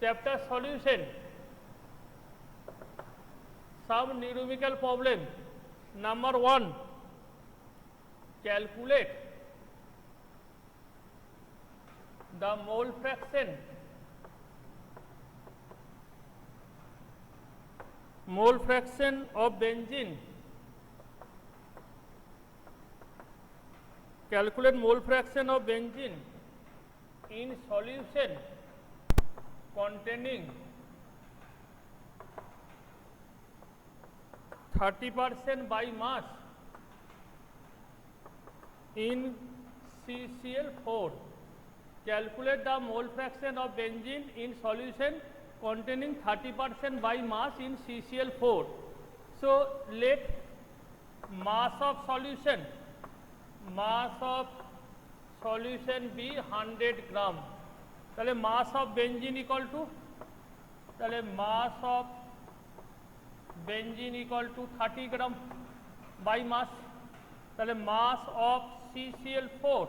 chapter solution, some numerical problem. Number 1, calculate the mole fraction of benzene. Calculate mole fraction of benzene in solution containing 30% by mass in CCl4. Calculate the mole fraction of benzene in solution containing 30% by mass in CCl4. So let mass of solution be 100 gram. তাহলে mass of benzene equal to, তাহলে mass of benzene equal to 30 gram by mass. তাহলে mass of CCl4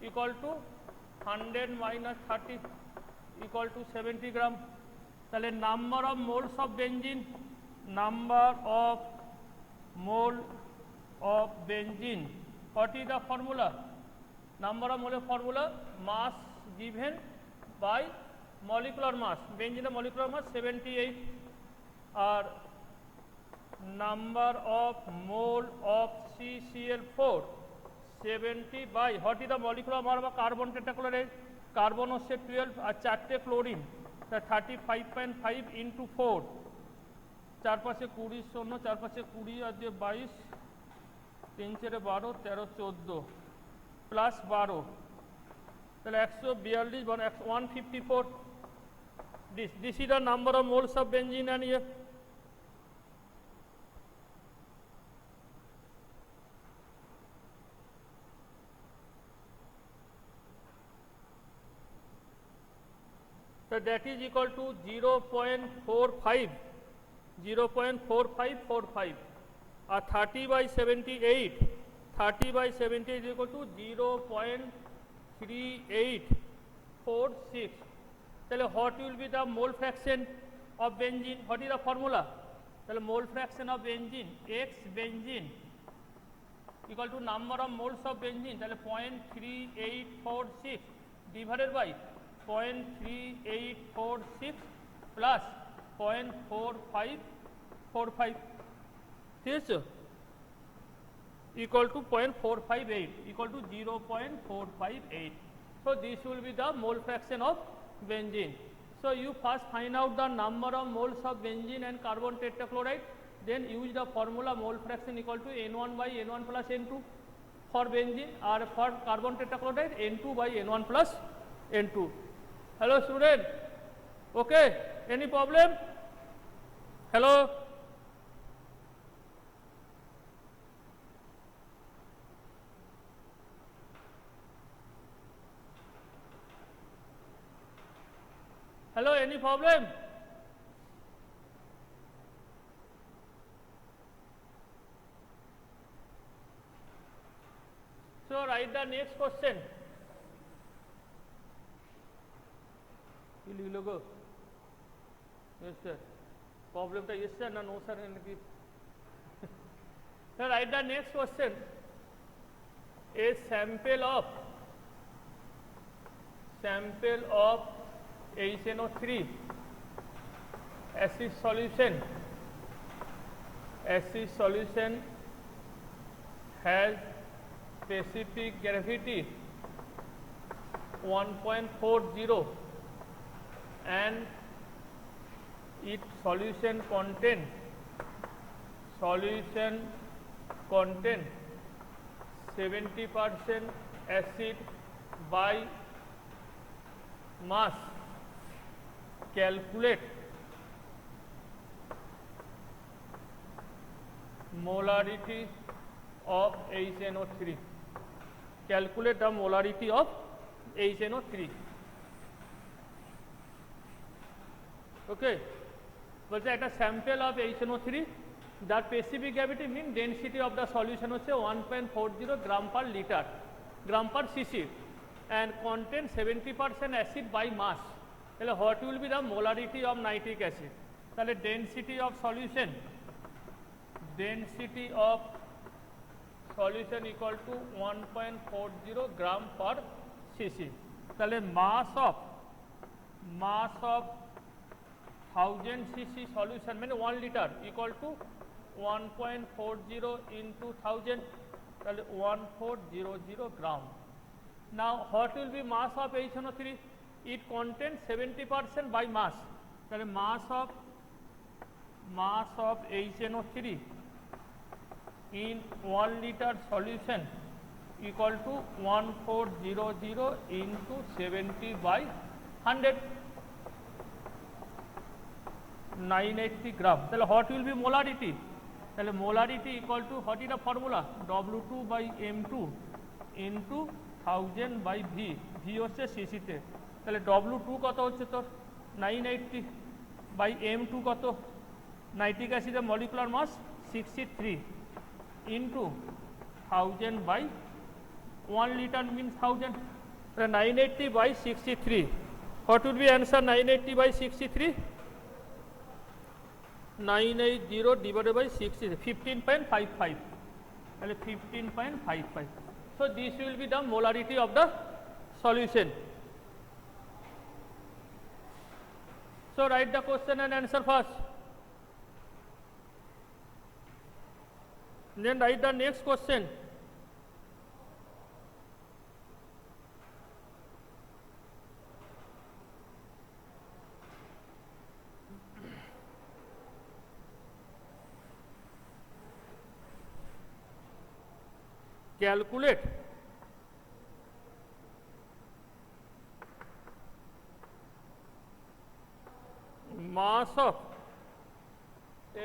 equal to 100 minus 30 equal to 70 gram. তাহলে number of moles of benzene, what is the formula? Number of mole formula, mass given by molecular mass. Benzene molecular mass 78, or number of mole of CCl4 70 by, what is the molecular mass of carbon tetrachloride? Carbon হচ্ছে 12 আর 4টে chlorine, তা 35.5 into 4, 4 পাশে 20 শূন্য, 4 পাশে 20 আর যে 22, 3 4 12, 13 14 plus 12, তাহলে 142 154. This is the number of moles of benzene and here. So that is equal to 0.4545, or 30 by 78 is equal to 0.3846. তাহলে what will be the mole fraction of benzene? What is the formula? তাহলে mole fraction of benzene, x benzene equal to number of moles of benzene, তাহলে 0.3846 divided by 0.3846 plus 0.4545, ঠিক আছে, equal to 0.458, equal to 0.458. So this will be the mole fraction of benzene. So you first find out the number of moles of benzene and carbon tetrachloride, then use the formula mole fraction equal to N1 by N1 plus N2 for benzene, or for carbon tetrachloride N2 by N1 plus N2. Hello student, okay, any problem? Hello, hello, any problem? So write the next question. Go. Yes sir. Problem to yes sir, no sir. So write the next question. A sample of HNO3 acid solution has specific gravity 1.40 and its solution contain 70% acid by mass. Calculate molarity of HNO3. Calculate the molarity of HNO3. Okay, বলছে একটা sample of HNO3, যার specific gravity mean density of the solution হচ্ছে 1.40 gram per litre, gram per cc, and content 70% acid by mass, তাহলে what will be the molarity of nitric acid, তাহলে density of solution, density of solution equal to 1.40 gram per cc. তাহলে mass of 1000 cc solution মানে 1 litre equal to 1.40 into 1000, তাহলে 1400 gram. Now what will be mass of HNO3? It content 70% by mass, তাহলে mass of HNO3 in 1 liter solution equal to 1400 into 70 by 100, 980 gram. তাহলে what will be molarity? তাহলে molarity equal to what is the formula? W2 by M2 into 1000 by V, V হচ্ছে সিসিতে। তাহলে W2 কত হচ্ছে তোর 980 by M2 কত? Nitric অ্যাসিডের molecular mass 63 into 1000 by 1 litre means 1000, 980 by 63. What would be answer? 980 by 63, 980 divided by 63, 15.55, 15.55. So this will be the molarity of the solution. So write the question and answer first, then write the next question. Calculate mass of a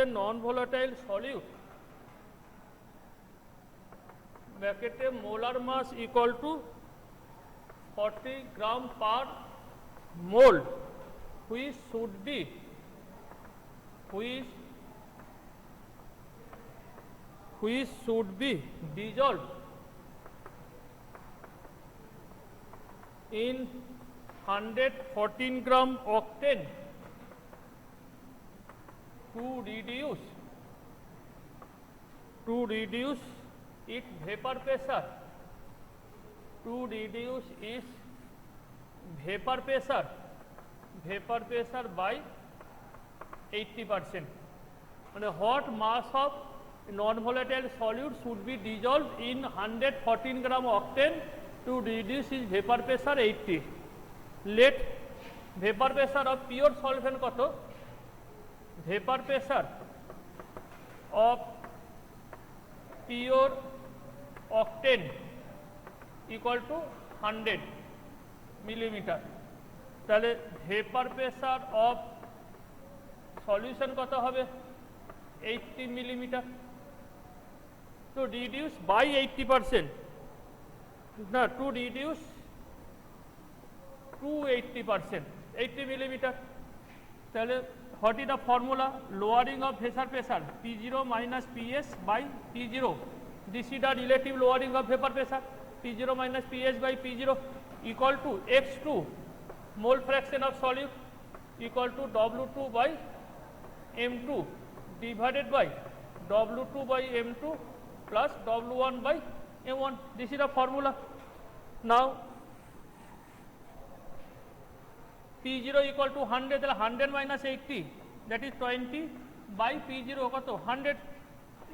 non-volatile solute, bracket molar mass equal to 40 gram per mole, which should be dissolved in 114 gram octane to reduce its vapor pressure, by 80%. And what mass of non-volatile solute should be dissolved in 114 gram octane to reduce its vapor pressure 80? Let vapor pressure of pure solvent কত? Vapor pressure of pure octane equal to 100 millimeter. তাহলে vapor pressure of solution কত হবে? 80 millimeter. To reduce by 80%, না, to reduce to 80%, 80 millimeter. তাহলে what is the formula? Lowering of vapor pressure, P0 minus PS by P0. This is the relative lowering of vapor pressure, P0 minus PS by P0 equal to X2 mole fraction of solute equal to W2 by M2 divided by W2 by M2 plus W1 by M1. This is the formula. Now P0 equal to 100, 100 minus 80, that is 20 by P0 কত? 100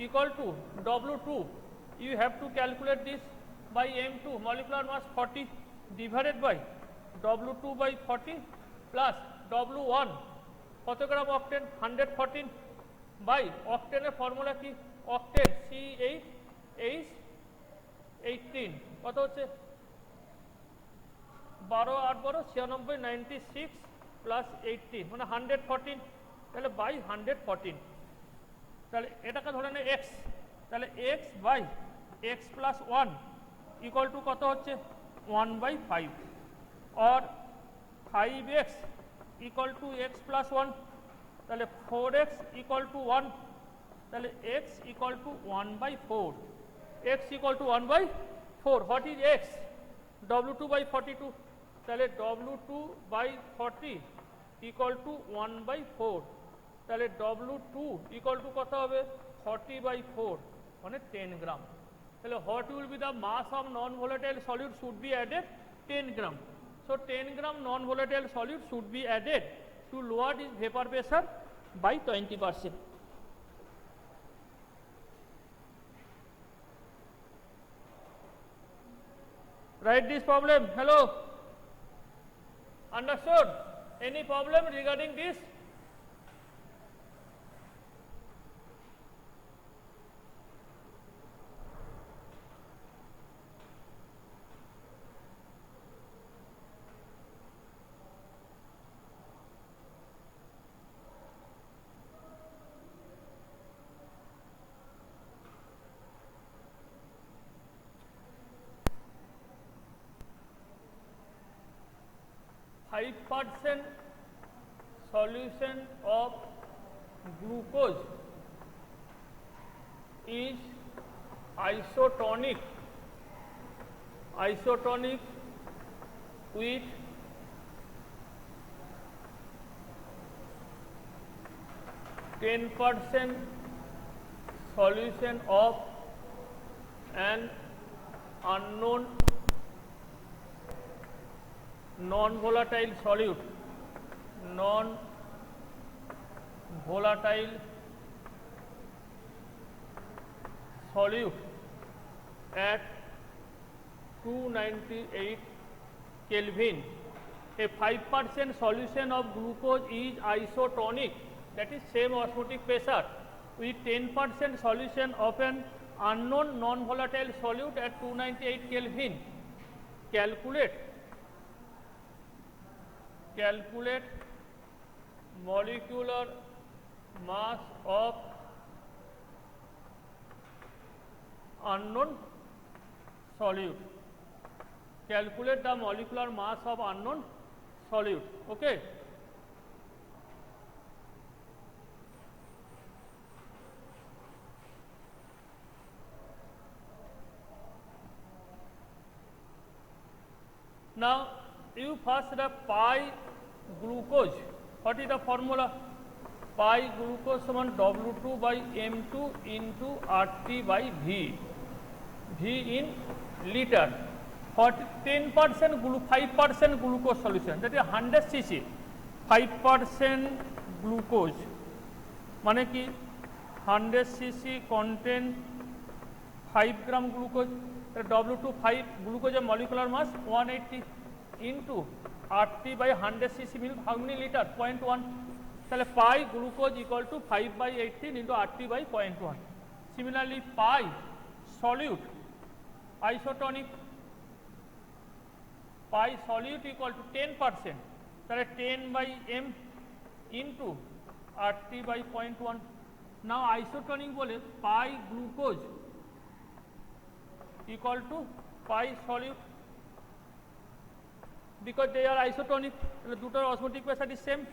equal to W2. You have to calculate this by M2 molecular mass 40 divided by W2 by 40 plus W1 কত গ্রাম octane? 114 by অক্টেনের formula কি? Octane C8H18 কত হচ্ছে? 12 8 12 96 96 plus 80 মানে 114, তাহলে by 114। তাহলে এটাকে ধরে নে x, তাহলে x by x plus 1 equal to কত হচ্ছে? 1/5 और 5x equal to x plus 1, তাহলে 4x ইকুয়াল টু 1, তাহলে x equal to 1/4। x equal to 1 by 4. What is x? W2 by 42. তাহলে W2 by 40 equal to 1 by 4. তাহলে W2 equal to কত হবে? 40 by 4 মানে 10 গ্রাম। তাহলে what will be the mass of non-volatile solute should be added? 10 gram. So 10 gram non-volatile solute should be added to lower this vapor pressure by 20%. Write this problem. Hello? Understood? Any problem regarding this? % solution of glucose is isotonic with 10% solution of an unknown non-volatile solute at 298 Kelvin. A 5% solution of glucose is isotonic, that is same osmotic pressure, with 10% solution of an unknown non-volatile solute at 298 Kelvin. Calculate molecular mass of unknown solute. Calculate the molecular mass of unknown solute. Okay. Now you first the pi glucose. What is the formula? Pi glucose समान W2 by M2 into RT by V. V in liter. 10% 5% glucose solution, that is 100 cc. 5% glucose মানে কি 100 cc contain 5 gram glucose. W2 5 glucose molecular mass 180 into RT by 100 cc means how many liter? 0.1. তাহলে pi glucose equal to 5 by 18 into RT by 0.1. Similarly, pi solute isotonic, pi solute equal to 10%. তাহলে 10 by m into RT by 0.1. Now isotonic বলে pi glucose equal to pi solute, because they are isotonic, দুটোর osmotic pressure is same.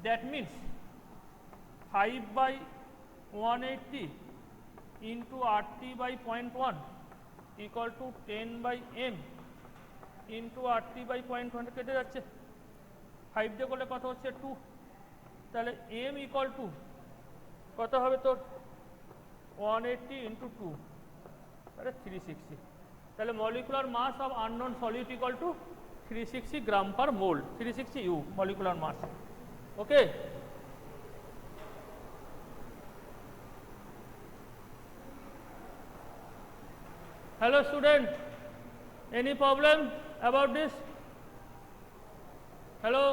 That means 5 by 180 into RT by 0.1 equal to 10 by m into RT by 0.1 কেটে যাচ্ছে, 5 দিয়ে করলে কত হচ্ছে 2, তাহলে m equal to কত হবে তোর 180 into 2 তাহলে 360. তাহলে molecular mass of unknown solute equal to 360 gram per mole, 360 U molecular mass. Okay. Hello student, any problem about this? Hello?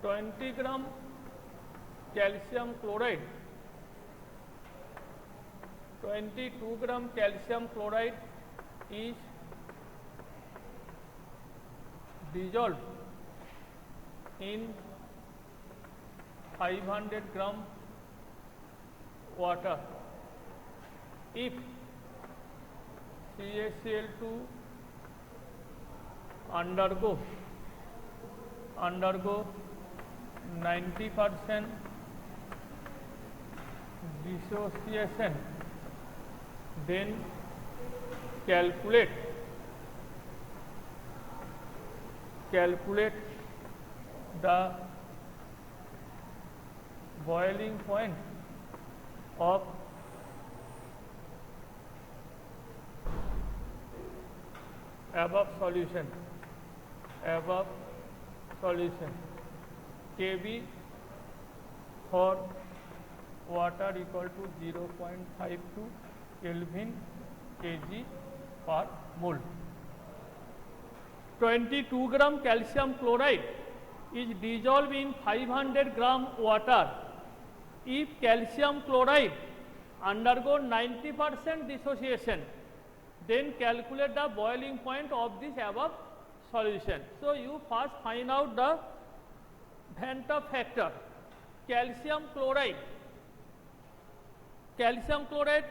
$20 gram calcium chloride, 22 gram calcium chloride is dissolved in 500 gram water. If CaCl2 undergo 90% dissociation, then calculate the boiling point of above solution Kb for water equal to 0.52 Kelvin kg per mole. 22 gram calcium chloride is dissolved in 500 gram water. If calcium chloride undergo 90% dissociation, then calculate the boiling point of this above solution. So you first find out the Venter factor. Calcium chloride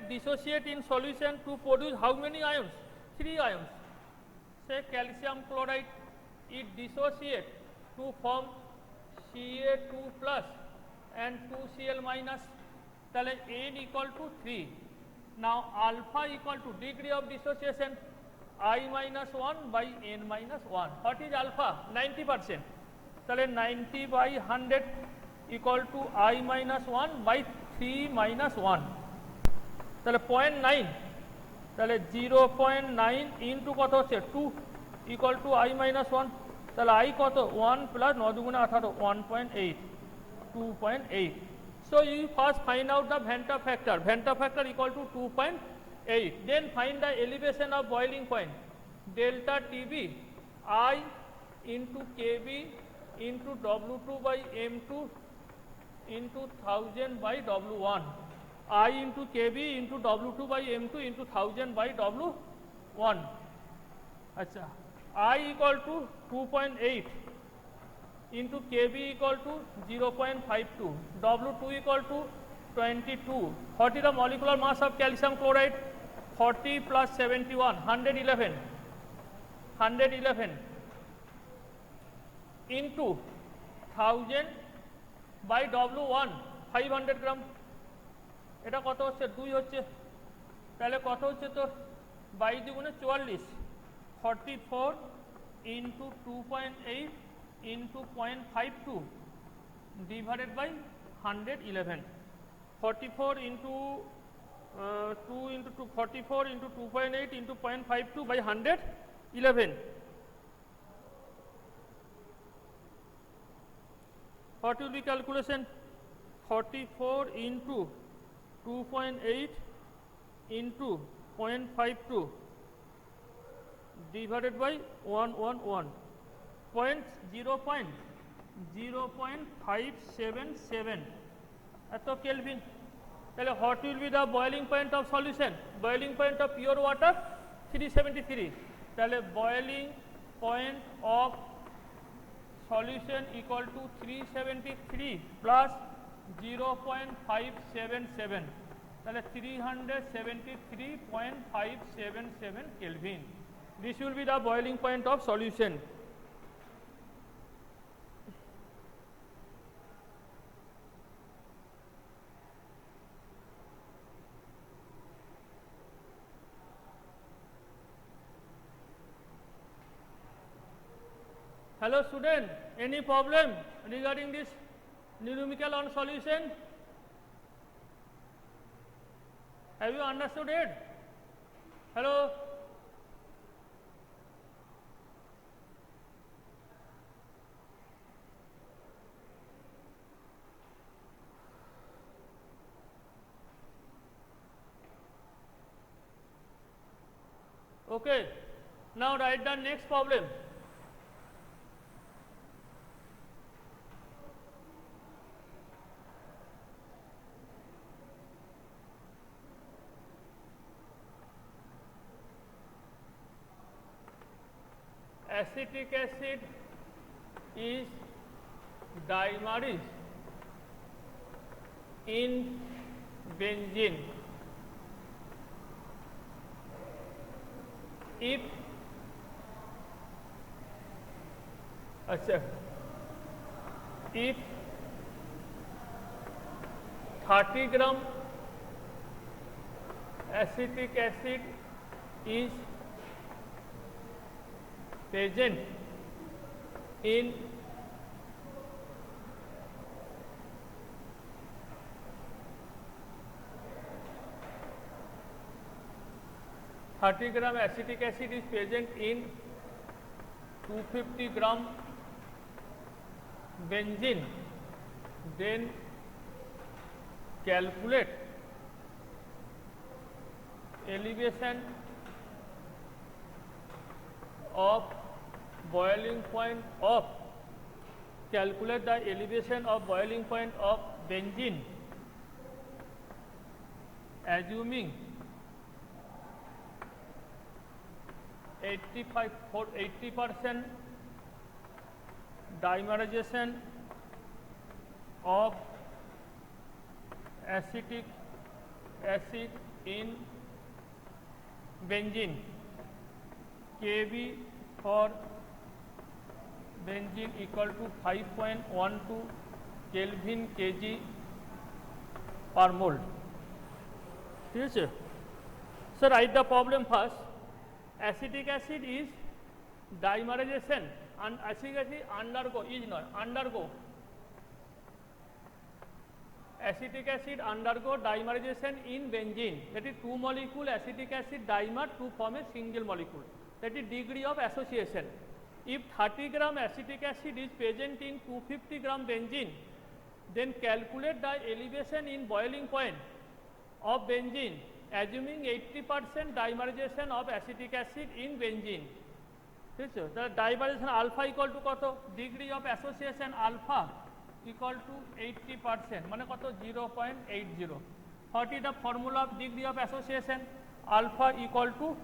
dissociate in solution to produce how many ions? 3 ions. Say calcium chloride, it dissociate to form Ca2 plus and 2Cl minus. Then N equal to 3. Now alpha equal to degree of dissociation I minus 1 by N minus 1. What is alpha? 90%. Then 90 by 100 equal to I minus 1 by 3 minus 1. Then 0.9. তাহলে 0.9 into কত হচ্ছে 2 equal to I minus 1, তাহলে I কত 1 plus 9 দুগুণে 18 1.8 2.8. So you first find out the Venter factor equal to 2.8. Then find the elevation of boiling point. Delta TB I into KB into W2 by M2 into 1000 by W1. I into KB into W2 by M2 into 1000 by W1. अच्छा, I equal to 2.8 into KB equal to 0.52, W2 equal to 22. What is the molecular mass of calcium chloride? 40 plus 71, 111 into 1000 by W1, 500 gram. এটা কত হচ্ছে 2 হচ্ছে, তাহলে কত হচ্ছে তোর 22 দুগুণে 44, 44 into 2.8 into 0.52 divided by 111. 44 into 2 into 2, 44 into 2.8 into 0.52 by 111. What will be calculation? 44 into 2.8 into 0.52 divided by 111. 0.577 এত কেলভিন। তাহলে what will be the boiling point of solution? Boiling point of pure water 373. তাহলে boiling point of solution equal to 373 plus 0.577, তাহলে 373.577 Kelvin. This will be the boiling point of solution. Hello student, any problem regarding this numerical on solution? Have you understood it? Hello? Okay, now write the next problem. Acetic acid is dimerized in benzene if अच्छा if 30 gram acetic acid is present in 30 gram acetic acid is present in 250 gram benzene, then calculate elevation of boiling point of calculate the elevation of boiling point of benzene assuming 80% dimerization of acetic acid in benzene, Kb for benzene equal to 5.12 Kelvin kg per mole. So write the problem first. Acetic acid is dimerization and acetic acid undergo acetic acid undergo dimerization in benzene, that is 2 molecule acetic acid dimer to form a single molecule, that is degree of association. If 30 gram acetic acid is present in 250 gram benzene, then calculate the elevation in boiling point of benzene assuming 80% dimerization of acetic acid in benzene. ठीक है, तो dimerization alpha equal to कत degree of association alpha equal to 80% माने कत 0.80. What is the formula of degree of association? Alpha equal to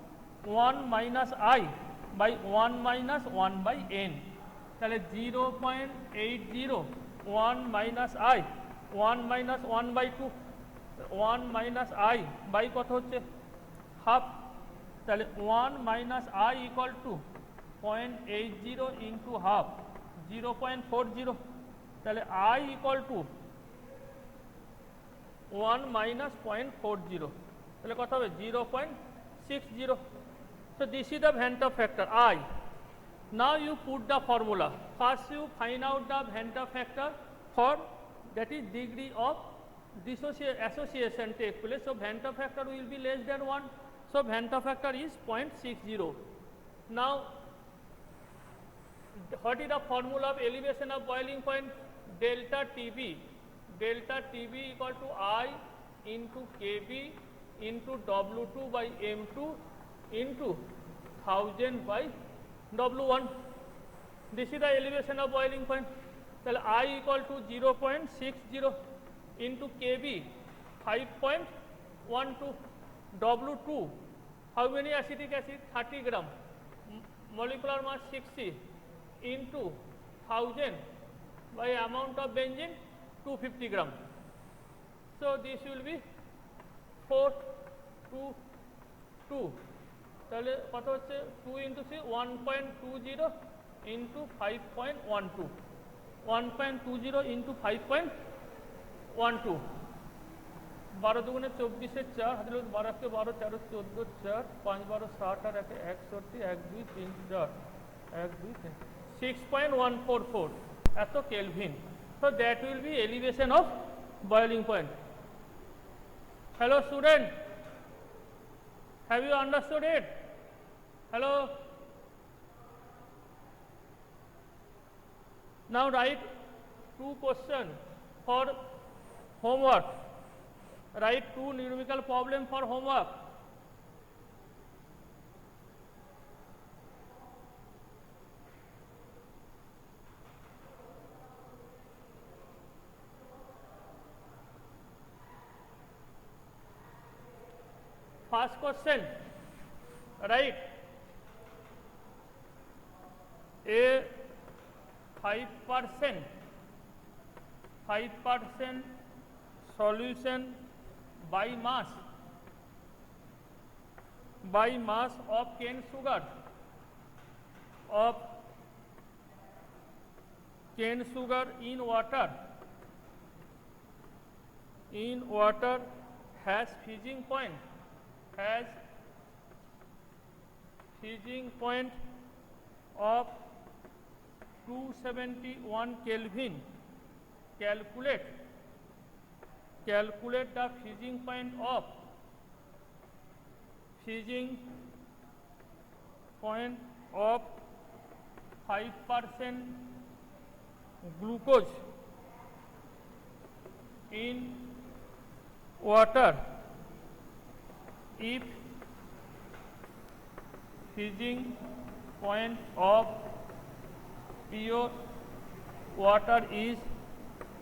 1 minus I by 1 minus 1 by n. তাহলে 0.80 1 minus I 1 minus 1 by 2 1 minus I by কত হচ্ছে half, তাহলে 1 minus I equal to 0.80 into half 0.40, তাহলে I equal to 1 minus 0.40, তাহলে কত হবে 0.60. So this is the Venter factor I. Now you put the formula. First you find out the Venter factor for that is degree of association take place. So Venter factor will be less than 1. So Venter factor is 0.60. Now what is the formula of elevation of boiling point? Delta TB. Delta TB equal to I into KB into W2 by M2 into 1000 by W1. This is the elevation of boiling point. So I equal to 0.60 into KB 5.12, W2 how many acetic acid 30 gram, molecular mass 60 into 1000 by amount of benzene 250 gram. So this will be 422, তাহলে কত হচ্ছে 2 into 3 1.20 into 5.12 1.20 into 5.12 12 দুগুণে 24 4 হাতে 12 কে 12 13 14 4 5 12 60 আর 61 1 2 3 4 1 2 3 6.144 এত kelvin. So that will be elevation of boiling point. Hello student, have you understood it? Hello. Now write 2 questions for homework. Write 2 numerical problem for homework. First question, write a 5% solution by mass by mass of cane sugar in water has freezing point of 271 Kelvin. Calculate the freezing point of 5% glucose in water if freezing point of pure water is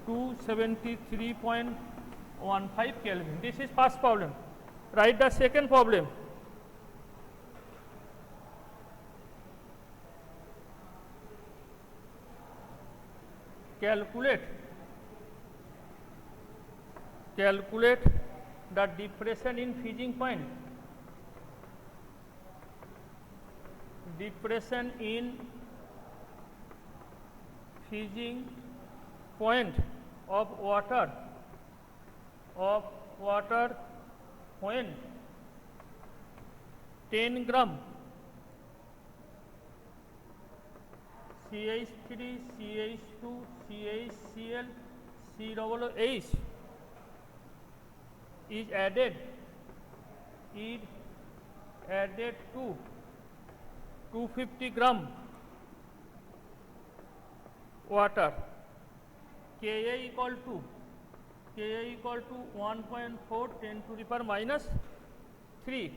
273.15 Kelvin. This is first problem. Write the second problem. Calculate the depression in freezing point. Depression in freezing point of water when 10 gram CH3 CH2 CHCl COOH is added to 250 gram water. Ka equal to 1.4 10 to the power minus 3,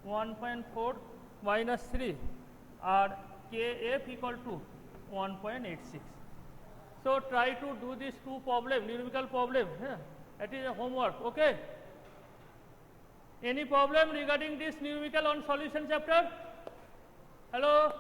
1.4 minus 3, or Kf equal to 1.86. So try to do these two problem, numerical problem. That is a homework. Okay. Any problem regarding this numerical on solution chapter? Hello.